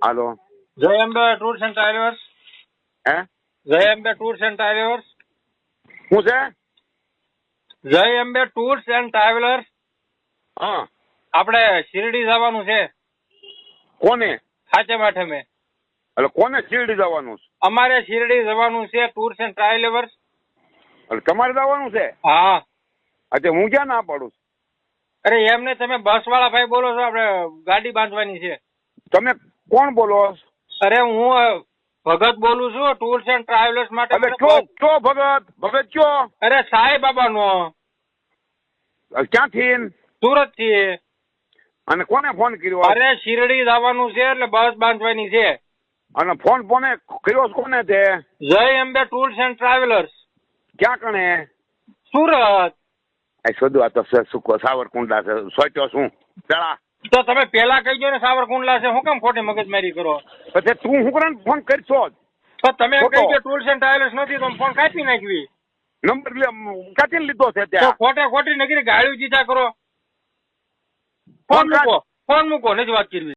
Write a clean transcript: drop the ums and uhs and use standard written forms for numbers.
હાલો. જય Ambe tours and travellers. હે જય અંબે ટૂર્સ એન્ડ ટ્રાવેલર્સ. શું છે? જય અંબે ટૂર્સ એન્ડ ટ્રાવેલર્સ. હા. આપણે શિરડી જવાનું છે. કોને? સાચે આઠમે. એટલે કોને શિરડી જવાનું છે? અમારે શિરડી જવાનું છે ટૂર્સ એન્ડ ટ્રાવેલર્સ. એટલે તમારે જવાનું છે? હા. અચ્છા, હું ક્યાં ના પાડું છું? અરે એમને તમે બસ વાળા ભાઈ બોલો છો? આપણે ગાડી બાંધવાની છે. તમે કોણ બોલો? અરે હું ભગત બોલું છું ટૂર્સ એન્ડ ટ્રાવેલર્સ માટે. એટલે કયો ભગત? ભગત કયો? અરે સાંઈ બાબા નો. ક્યાંથી? સુરત થી. અને કોને ફોન કર્યો? અરે શિરડી જવાનું છે એટલે બસ બાંધવાની છે. અને ફોન કર્યો છે કોને તે? જય અંબે ટૂર્સ એન્ડ ટ્રાવેલર્સ. ક્યાં કણે? સુરત. શોધું, આ તો સુકો સાવરકુંડલા છે. સોચ્યો શું પેલા? તો તમે પેલા કહી દો ને સાવરકુંડલા છે. હું કેમ ખોટી મગજમારી કરો? પછી તું શું કરે ફોન કરશો? તો તમે ખોટો. કહી દો ટૂર્સ એન્ડ ટ્રાવેલર્સ નથી તો ફોન કાપી નાખવી. નંબર ક્યાંથી લીધો છે તો ત્યાં? ખોટી નગરી ગાળ્યું જીતા કરો. ફોન મૂકો નથી વાત કરવી.